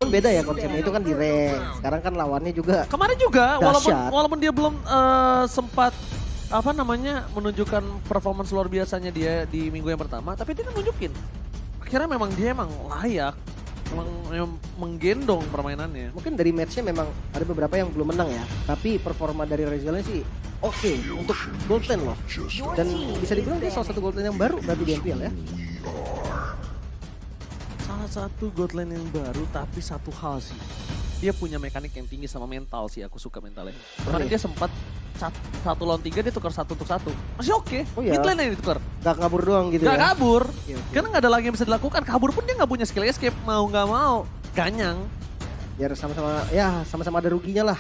Beda ya konsepnya, itu kan di rank. Sekarang kan lawannya juga Kemarin juga, dahsyat. walaupun dia belum sempat apa namanya menunjukkan performance luar biasanya dia di minggu yang pertama, tapi dia kan nunjukin. Akhirnya memang dia emang layak, memang menggendong permainannya. Mungkin dari matchnya memang ada beberapa yang belum menang ya. Tapi performa dari Rezelnya sih oke untuk gold lane loh. Dan bisa dibilang dia salah satu gold lane yang baru berarti di MPL ya. Salah satu god lane yang baru, tapi satu hal sih. Dia punya mekanik yang tinggi sama mental sih, aku suka mentalnya. Kemarin dia sempat 1 lawan 3 dia tukar 1 untuk 1. Masih oke. Oh iya. Mid lane yang ditukar. Gak kabur doang gitu Gak ya. kabur. Oke, oke. Karena gak ada lagi yang bisa dilakukan. Kabur pun dia gak punya skill escape. Mau gak mau. Ganyang. Biar sama-sama ada ruginya lah.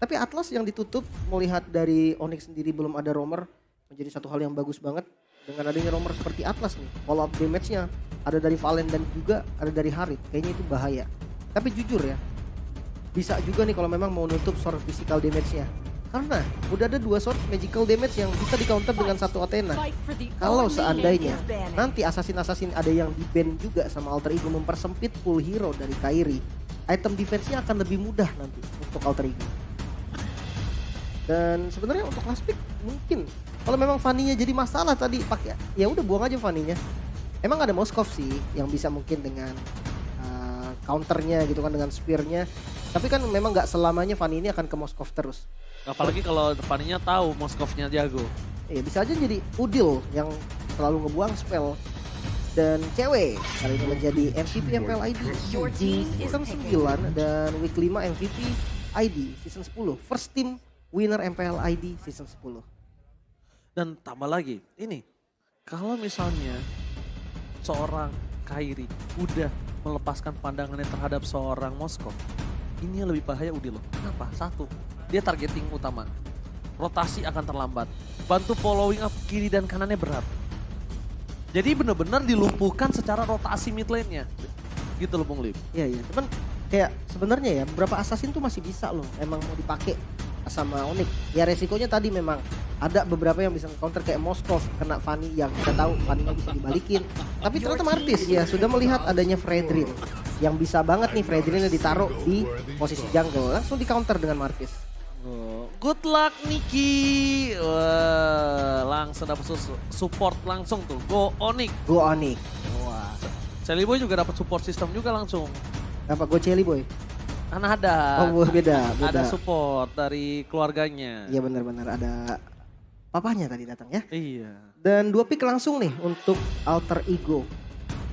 Tapi Atlas yang ditutup melihat dari Onyx sendiri belum ada roamer menjadi satu hal yang bagus banget. Dengan adanya roamer seperti Atlas nih, follow up damage-nya ada dari Valen dan juga ada dari Harit. Kayaknya itu bahaya. Tapi jujur ya, bisa juga nih kalau memang mau nutup source physical damage-nya. Karena udah ada 2 source magical damage yang bisa di counter dengan satu Athena. Kalau seandainya nanti assassin ada yang di-ban juga sama Alter Ego mempersempit pool hero dari Kairi, item defense-nya akan lebih mudah nanti untuk Alter Ego. Dan sebenarnya untuk last pick mungkin kalau memang Fanny-nya jadi masalah tadi pakai ya udah buang aja Fanny-nya. Emang ada Moskov sih yang bisa mungkin dengan counternya gitu kan dengan spear-nya. Tapi kan memang nggak selamanya Fanny ini akan ke Moskov terus. Apalagi kalau depannya tahu Moskovnya jago. Iya bisa aja jadi Udil yang selalu ngebuang spell. Dan cewek kali ini menjadi MVP MPL ID di season 9 dan week 5 MVP ID season 10. First team winner MPL ID season 10. Dan tambah lagi, ini kalau misalnya seorang Kairi udah melepaskan pandangannya terhadap seorang Moskov, ini yang lebih bahaya Udil loh. Kenapa? Satu, dia targeting utama. Rotasi akan terlambat. Bantu following up kiri dan kanannya berat. Jadi benar-benar dilumpuhkan secara rotasi mid lane-nya. Gitu loh Bung Lim. Iya iya, cuman kayak sebenarnya ya beberapa assassin tuh masih bisa loh emang mau dipakai sama Onyx. Ya resikonya tadi memang ada beberapa yang bisa counter kayak Moskov kena Fanny yang kita tahu Fanny-nya bisa dibalikin. Tapi ternyata Martis ya sudah melihat adanya Fredrin yang bisa banget nih Fredrinnya ditaruh di posisi jungle langsung di counter dengan Martis. Good luck Niki. Wah, langsung dapat support langsung tuh. Go Onyx. Go Onyx. Wah. Sally Boy juga dapat support system juga langsung. Apa Go Celi Boy? Kan ada. Oh beda. Ada support dari keluarganya. Iya benar-benar ada papahnya tadi datang ya. Iya. Dan 2 pick langsung nih untuk Alter Ego.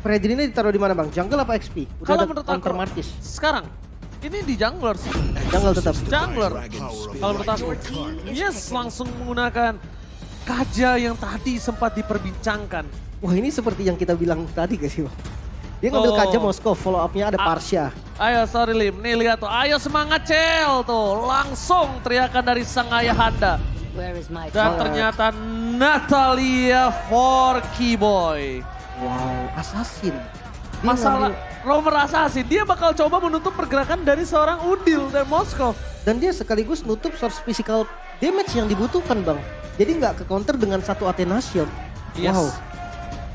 Fredrin ini ditaruh di mana Bang? Jungle apa XP? Udah Kalau ada menurut counter aku Martis. sekarang ini di jungler sih. Jungle tetap. Jungler. Kalau menurut aku, yes langsung menggunakan Kaja yang tadi sempat diperbincangkan. Wah ini seperti yang kita bilang tadi gak sih Bang? Dia ngambil Kaja Moskov, follow up-nya ada Parsha. Ayo sorry Lim, nih lihat tuh, ayo semangat Cel tuh. Langsung teriakan dari sang ayahanda. Dan ternyata Natalia Forky Boy. Wow, assassin. Dia Masalah ngambil- roamer assassin, dia bakal coba menutup pergerakan dari seorang Udil dan Moskov. dan dia sekaligus nutup source physical damage yang dibutuhkan Bang. Jadi nggak ke counter dengan satu Athena Shield. Yes. Wow,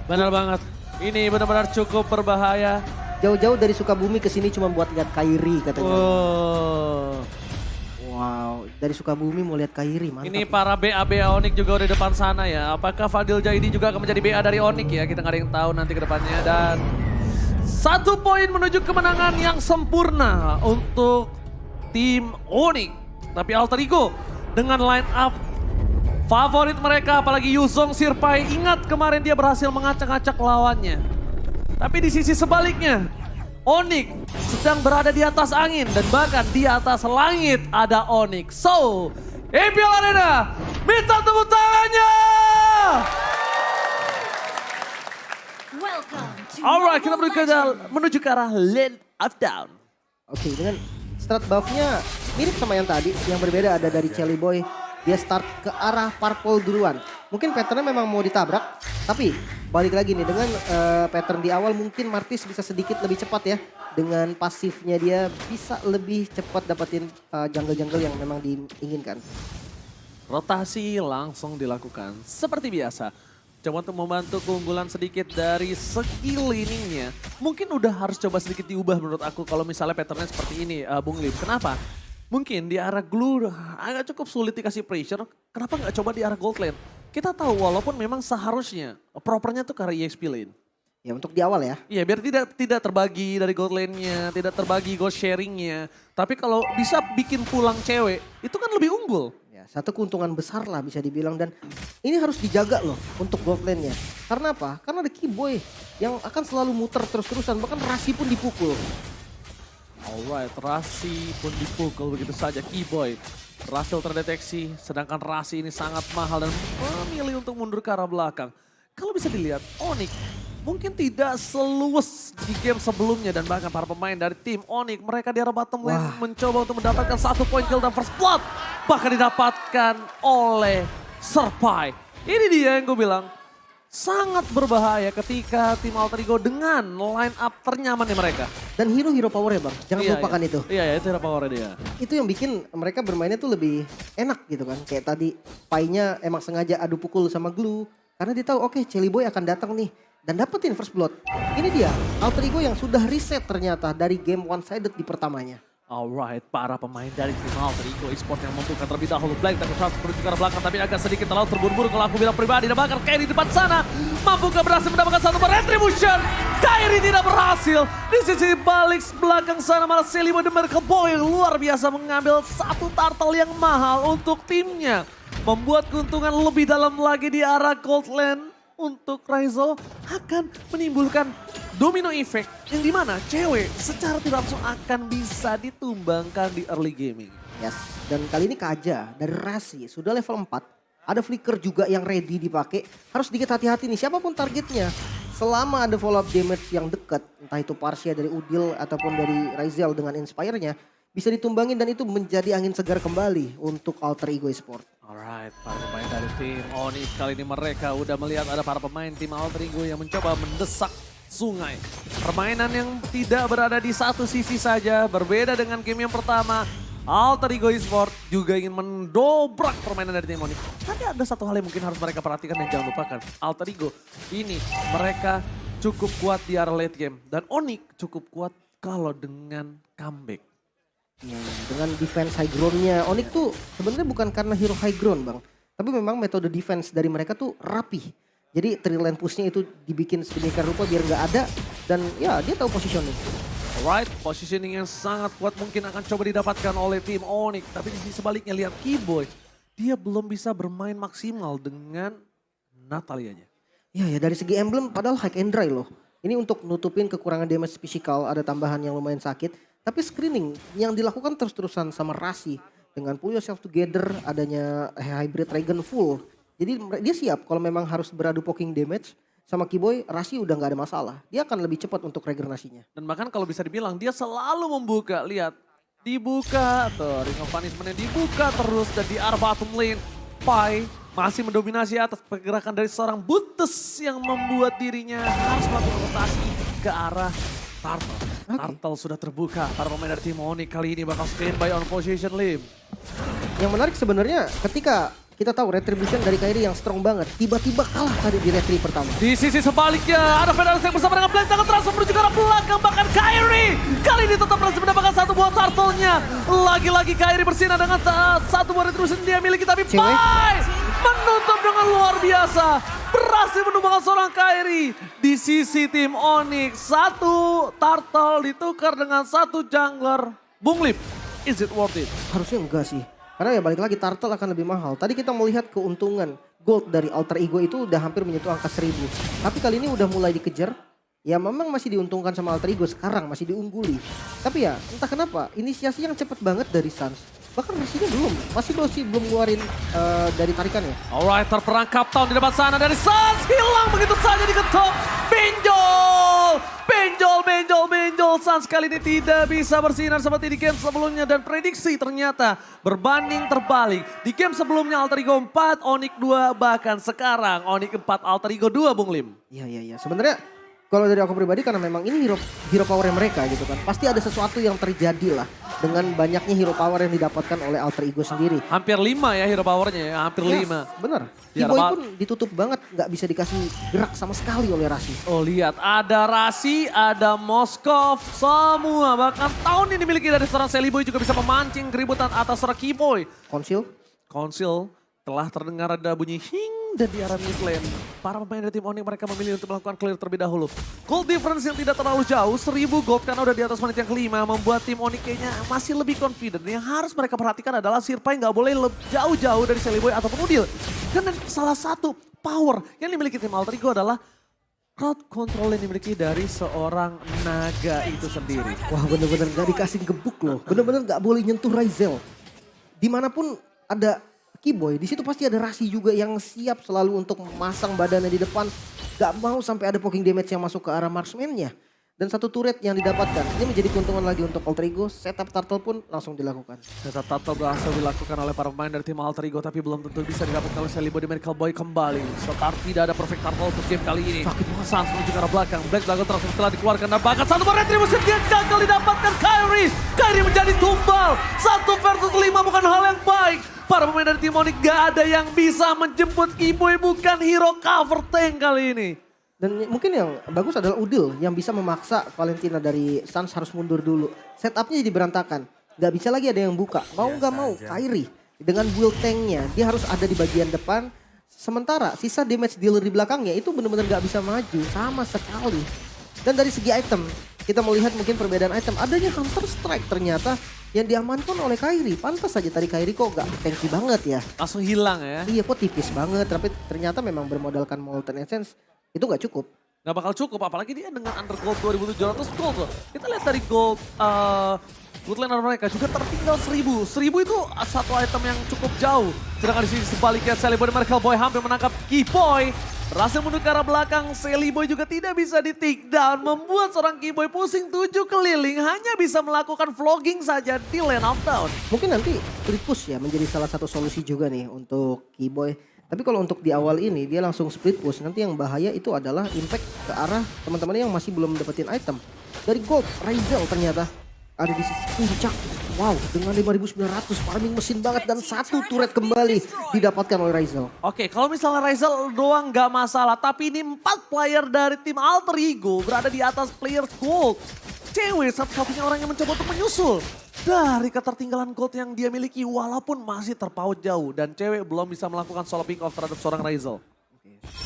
Benar banget. Ini benar-benar cukup berbahaya. jauh-jauh dari Sukabumi ke sini cuma buat lihat Kairi katanya. Oh. Wow, dari Sukabumi mau lihat Kairi, mantap. Ini para BA Onyx juga udah di depan sana ya. Apakah Fadil Jaidi juga akan menjadi BA dari Onyx ya? Kita nggak ada yang tahu nanti ke depannya. Dan 1 poin menuju kemenangan yang sempurna untuk tim Onyx. Tapi Alter Ego dengan line up favorit mereka, apalagi Yuzong Sirpai. Ingat kemarin dia berhasil mengacak-acak lawannya. Tapi di sisi sebaliknya, Onyx sedang berada di atas angin dan bahkan di atas langit ada Onyx. So, MPL Arena, minta tepuk tangannya! Alright, kita menuju ke arah Land of Down. Oke, dengan strat buff-nya mirip sama yang tadi, yang berbeda ada dari Celi Boy. Dia start ke arah purple duluan. Mungkin patternnya memang mau ditabrak, tapi balik lagi nih dengan pattern di awal mungkin Martis bisa sedikit lebih cepat ya. Dengan pasifnya dia bisa lebih cepat dapetin jungle-jungle yang memang diinginkan. Rotasi langsung dilakukan seperti biasa. Coba untuk membantu keunggulan sedikit dari segi laningnya. Mungkin udah harus coba sedikit diubah menurut aku kalau misalnya patternnya seperti ini, Bung Lim. Kenapa? Mungkin di arah Glue agak cukup sulit dikasih pressure. Kenapa nggak coba di arah Gold Lane? Kita tahu walaupun memang seharusnya propernya tuh ke arah EXP Lane. Ya untuk di awal ya. Iya biar tidak terbagi dari gold lane-nya, tidak terbagi gold sharing-nya. Tapi kalau bisa bikin pulang cewek, itu kan lebih unggul. Ya, satu keuntungan besar lah bisa dibilang dan ini harus dijaga loh untuk gold lane-nya. Karena apa? Karena ada Keyboy yang akan selalu muter terus-terusan, bahkan Rasi pun dipukul. Alright, Rasi pun dipukul begitu saja Keyboy. Berhasil terdeteksi, sedangkan Rasi ini sangat mahal dan memilih untuk mundur ke arah belakang. Kalau bisa dilihat, Onyx mungkin tidak seluas di game sebelumnya dan bahkan para pemain dari tim Onyx mereka di arah bottom lane mencoba untuk mendapatkan 1 poin kill dan first blood bahkan didapatkan oleh Serpai. Ini dia yang gue bilang sangat berbahaya ketika tim Alter Ego dengan line up ternyamannya mereka. Dan hero power ya bang, jangan lupakan itu. Iya itu hero power dia. Itu yang bikin mereka bermainnya tuh lebih enak gitu kan. Kayak tadi Pai-nya emang sengaja adu pukul sama Glue karena dia tahu oke, Celi Boy akan datang nih. Dan dapetin first blood. Ini dia Alter Ego yang sudah reset ternyata dari game one sided di pertamanya. Alright, para pemain dari tim Alter Ego Esports yang membuka terlebih dahulu Black dan Charles menuju ke arah belakang tapi agak sedikit terlalu terburu-buru kalau aku bilang pribadi. Dan bahkan Kairi di depan sana mampukah berhasil mendapatkan satu retribution. Kairi tidak berhasil. Di sisi balik belakang sana malah Celiboy The Miracle Boy luar biasa mengambil satu turtle yang mahal untuk timnya. Membuat keuntungan lebih dalam lagi di arah Gold Lane. Untuk Raizo akan menimbulkan domino effect yang dimana cewek secara tidak langsung akan bisa ditumbangkan di early gaming. Yes, dan kali ini Kaja dari Rasi sudah level 4. Ada flicker juga yang ready dipakai. Harus sedikit hati-hati nih siapapun targetnya. Selama ada follow up damage yang dekat, entah itu Parsia dari Udil ataupun dari Raizel dengan Inspire-nya, bisa ditumbangin dan itu menjadi angin segar kembali untuk Alter Ego Esports. Alright, para pemain dari tim Onyx kali ini mereka udah melihat ada para pemain tim Alter Ego yang mencoba mendesak sungai. Permainan yang tidak berada di satu sisi saja, berbeda dengan game yang pertama. Alter Ego Esports juga ingin mendobrak permainan dari tim Onyx. Tapi ada satu hal yang mungkin harus mereka perhatikan dan jangan lupakan. Alter Ego ini mereka cukup kuat di arah late game. Dan Onyx cukup kuat kalau dengan comeback. Dengan defense high ground-nya Onyx tuh sebenarnya bukan karena hero high ground bang. Tapi memang metode defense dari mereka tuh rapih. Jadi three lane push-nya itu dibikin sedemikian rupa biar nggak ada. Dan ya dia tahu positioning. Alright, positioning yang sangat kuat mungkin akan coba didapatkan oleh tim Onyx. Tapi di sisi sebaliknya lihat Keyboy. Dia belum bisa bermain maksimal dengan Natalianya. Ya dari segi emblem padahal high and dry loh. Ini untuk nutupin kekurangan damage physical ada tambahan yang lumayan sakit. Tapi screening yang dilakukan terus-terusan sama Rasi dengan pull yourself together adanya hybrid Dragon full. Jadi dia siap kalau memang harus beradu poking damage sama Keyboy, Rasi udah nggak ada masalah. Dia akan lebih cepat untuk regenerasinya. Dan bahkan kalau bisa dibilang dia selalu membuka, lihat dibuka, tuh ring of punishment-nya dibuka terus dan di arah bottom lane. Pai masih mendominasi atas pergerakan dari seorang Buttes yang membuat dirinya harus melakukan rotasi ke arah Turtle. Turtle sudah terbuka, para pemain dari tim Onyx kali ini bakal standby on position Lim. Yang menarik sebenarnya ketika kita tahu retribution dari Kairi yang strong banget, tiba-tiba kalah tadi di retri pertama. Di sisi sebaliknya ada Federalis yang bersama dengan Black Tangan transfer menuju ke arah belakang, bahkan Kairi kali ini tetap berhasil mendapatkan satu buah turtle-nya. Lagi-lagi Kairi bersinar dengan satu buah retribution dia miliki, tapi Pai menutup dengan luar biasa. Berhasil menumbangkan seorang Kairi di sisi tim Onyx. Satu turtle ditukar dengan satu jungler. Bung Lip, is it worth it? Harusnya enggak sih. Karena ya balik lagi turtle akan lebih mahal. Tadi kita melihat keuntungan gold dari Alter Ego itu udah hampir menyentuh angka 1000. Tapi kali ini udah mulai dikejar. Ya memang masih diuntungkan sama Alter Ego sekarang, masih diungguli. Tapi ya entah kenapa inisiasi yang cepet banget dari Suns. Bahkan Rasinya masih belum ngeluarin dari tarikannya. Alright, terperangkap tahun di depan sana dari Suns. Hilang begitu saja diketok. Benjol. Suns kali ini tidak bisa bersinar seperti di game sebelumnya. Dan prediksi ternyata berbanding terbalik. Di game sebelumnya Alter Ego 4, Onyx 2. Bahkan sekarang Onyx 4, Alter Ego 2, Bung Lim. Iya. Sebenarnya kalau dari aku pribadi karena memang ini hero powernya mereka gitu kan. Pasti ada sesuatu yang terjadi lah. dengan banyaknya hero power yang didapatkan oleh alter ego sendiri. Hampir 5 ya hero powernya ya, hampir 5. Bener. Ya, T-Boy pun ditutup banget, nggak bisa dikasih gerak sama sekali oleh Rasi. Oh lihat, ada Rasi, ada Moskov, semua. Bahkan tahun ini dimiliki dari seorang Celiboy juga bisa memancing keributan atas seorang Keyboy. Konsil telah terdengar ada bunyi hing dan di arah mid lane. Para pemain dari tim Onyx mereka memilih untuk melakukan clear terlebih dahulu. Gold difference yang tidak terlalu jauh, 1000 gold karena udah di atas menit yang kelima. Membuat tim Onyx kayaknya masih lebih confident. Yang harus mereka perhatikan adalah Sirpai nggak boleh jauh-jauh dari Celiboy ataupun Udil. Dan salah satu power yang dimiliki tim Alter Ego adalah crowd control yang dimiliki dari seorang Naga itu sendiri. Wah bener-bener gak dikasih gebuk loh. Bener-bener gak boleh nyentuh Ryzel. Dimanapun ada Keyboy, di situ pasti ada Rasi juga yang siap selalu untuk memasang badannya di depan. Gak mau sampai ada poking damage yang masuk ke arah marksman-nya. Dan satu turret yang didapatkan, ini menjadi keuntungan lagi untuk Alter Ego. Setup turtle pun langsung dilakukan. Setup turtle berhasil dilakukan oleh para pemain dari tim Alter Ego, tapi belum tentu bisa didapatkan oleh Celiboy di Medical Boy kembali. Setar tidak ada perfect turtle untuk game kali ini. Sans menuju ke arah belakang, Black Dragon Transfer telah dikeluarkan dan bahkan satu retribusi dia gagal didapatkan Kyrie. Kyrie menjadi tumbal, 1 versus 5 bukan hal yang baik. Para pemain dari tim Onyx gak ada yang bisa menjemput Keyboy, bukan hero cover tank kali ini. Dan mungkin yang bagus adalah Udil yang bisa memaksa Valentina dari Sans harus mundur dulu. Setupnya jadi berantakan. Gak bisa lagi ada yang buka. Mau gak mau Kyrie dengan build tanknya dia harus ada di bagian depan. Sementara sisa damage dealer di belakangnya itu benar-benar gak bisa maju sama sekali. Dan dari segi item kita melihat mungkin perbedaan item. Adanya Counter Strike ternyata yang diamankan oleh Kyrie. Pantas saja tadi Kyrie kok gak tanky banget ya. Langsung hilang ya. Iya kok tipis banget tapi ternyata memang bermodalkan Molten Essence. Itu gak cukup. Gak bakal cukup, apalagi dia dengan under gold 2.700 gold loh. Kita lihat dari gold laner mereka juga tertinggal 1000. 1000 itu satu item yang cukup jauh. Sedangkan di sini sebaliknya Celiboy dan Medical Boy hampir menangkap Keyboy. Berhasil mundur ke arah belakang, Celiboy juga tidak bisa di take down. Membuat seorang Keyboy pusing 7 keliling, hanya bisa melakukan vlogging saja di lane of down. Mungkin nanti split push ya menjadi salah satu solusi juga nih untuk Keyboy. Tapi kalau untuk di awal ini dia langsung split push, nanti yang bahaya itu adalah impact ke arah teman-teman yang masih belum dapetin item. Dari gold, Ryzel ternyata ada di sisi puncak. Wow, dengan 5.900 farming mesin banget dan satu turret kembali didapatkan oleh Ryzel. Oke, kalau misalnya Ryzel doang nggak masalah, tapi ini 4 player dari tim Alter Ego berada di atas player gold. Cewek satu-satunya orang yang mencoba untuk menyusul dari ketertinggalan gold yang dia miliki walaupun masih terpaut jauh. Dan cewek belum bisa melakukan solo pick off terhadap seorang Ryzel.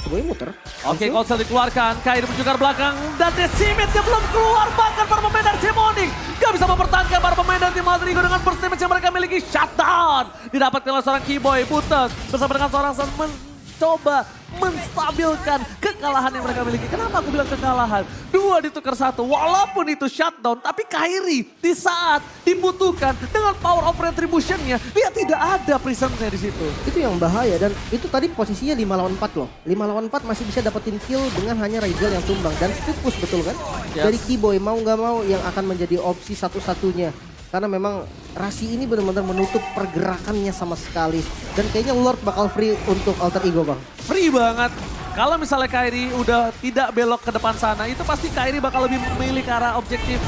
Gue muter. Oke, Konsel dikeluarkan, Kyrie menuju ke belakang dan Decimate dia belum keluar. Bahkan para pemain dari tim Onyx gak bisa mempertahankan para pemain dari tim Alter Ego dengan burst damage yang mereka miliki. Shutdown didapatkan oleh seorang Keyboy, Butet bersama dengan seorang Sans mencoba menstabilkan kekalahan yang mereka miliki. Kenapa aku bilang kekalahan? 2 ditukar 1 walaupun itu shutdown. Tapi Kyrie di saat dibutuhkan dengan power of retribution-nya dia tidak ada presence-nya di situ. Itu yang bahaya dan itu tadi posisinya 5 lawan 4 loh. 5 lawan 4 masih bisa dapetin kill dengan hanya Ryzel yang tumbang. Dan split push betul kan? Yes. Dari Keyboy mau gak mau yang akan menjadi opsi satu-satunya. Karena memang Rasi ini benar-benar menutup pergerakannya sama sekali. Dan kayaknya Lord bakal free untuk Alter Ego bang. Free banget. Kalau misalnya Kyrie udah tidak belok ke depan sana, itu pasti Kyrie bakal lebih memilih ke arah objektif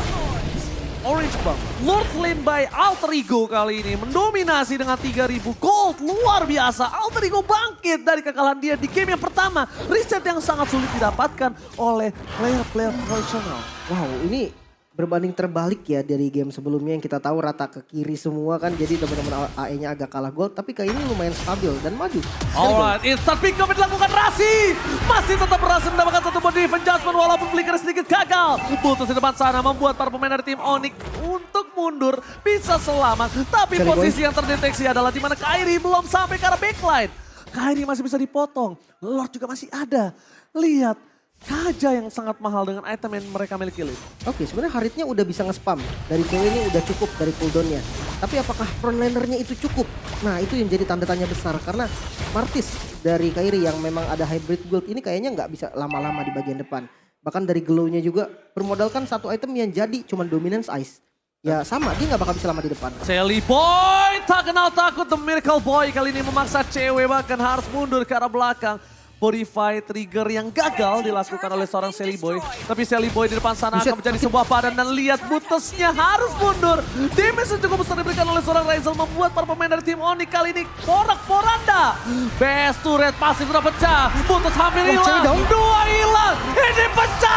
Orange bang. Lord Lane by Alter Ego kali ini mendominasi dengan 3000 gold. Luar biasa. Alter Ego bangkit dari kekalahan dia di game yang pertama. Reset yang sangat sulit didapatkan oleh player-player profesional. Wow ini berbanding terbalik ya dari game sebelumnya yang kita tahu rata ke kiri semua kan. Jadi teman-teman AE-nya agak kalah gold. Tapi kali ini lumayan stabil dan maju. Alright, instant pick up yang dilakukan Rasi. Masih tetap berhasil mendapatkan satu body adjustment walaupun flicker sedikit gagal. Putus di depan sana membuat para pemain dari tim Onyx untuk mundur bisa selamat. Tapi posisi yang terdeteksi adalah di mana Kyrie belum sampai ke arah backline. Kyrie masih bisa dipotong. Lord juga masih ada. Lihat. Kaja yang sangat mahal dengan item yang mereka miliki. Oke, sebenarnya Haritnya udah bisa nge-spam. Dari cewek ini udah cukup dari cooldownnya. Tapi apakah frontlanernya itu cukup? Nah itu yang jadi tanda tanya besar. Karena Martis dari Kyrie yang memang ada hybrid build ini kayaknya nggak bisa lama-lama di bagian depan. Bahkan dari glow-nya juga bermodalkan satu item yang jadi cuman dominance ice. Ya sama, dia nggak bakal bisa lama di depan. Celiboy tak kenal takut, The Miracle Boy kali ini memaksa cewek bahkan harus mundur ke arah belakang. Fortify trigger yang gagal dilakukan oleh seorang Sally Boy. Tapi Sally Boy di depan sana akan menjadi sebuah badan dan lihat Butesnya harus mundur. Damage yang cukup besar diberikan oleh seorang Razel membuat para pemain dari tim Onyx kali ini porak-poranda. Best turret pasif sudah pecah. Butes hampir hilang. Dua hilang. Ini pecah.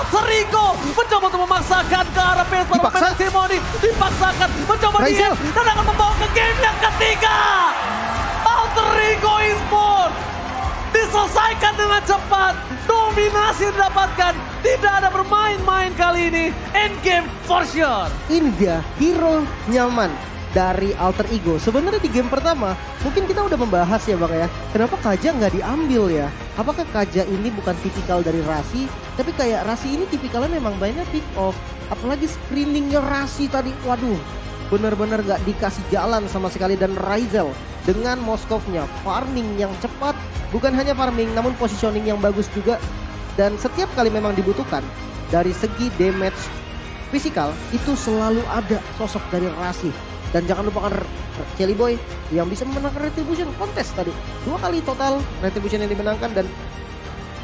Alter Ego mencoba untuk memaksakan ke arah base para pemain tim Onyx. Dipaksakan mencoba dia dan akan membawa ke game yang ketiga. Alter Ego Esports diselesaikan dengan cepat, dominasi didapatkan, tidak ada bermain-main kali ini, endgame for sure. Ini dia hero nyaman dari Alter Ego. Sebenarnya di game pertama mungkin kita udah membahas ya Bang ya, kenapa Kaja nggak diambil ya? Apakah Kaja ini bukan tipikal dari Rasi, tapi kayak Rasi ini tipikalnya memang banyak pick off, apalagi screeningnya Rasi tadi, waduh bener-bener gak dikasih jalan sama sekali. Dan Razel dengan Moskovnya farming yang cepat, bukan hanya farming namun positioning yang bagus juga, dan setiap kali memang dibutuhkan dari segi damage fisikal itu selalu ada sosok dari Rasi. Dan jangan lupakan Shelly Boy yang bisa memenangkan Retribution Contest tadi 2 kali total Retribution yang dimenangkan, dan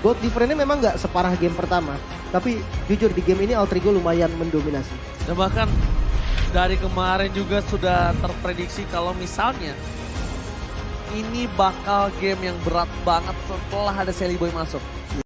gold difference-nya memang gak separah game pertama, tapi jujur di game ini Alter Ego lumayan mendominasi. Dan bahkan dari kemarin juga sudah terprediksi kalau misalnya ini bakal game yang berat banget setelah ada Sally Boy masuk.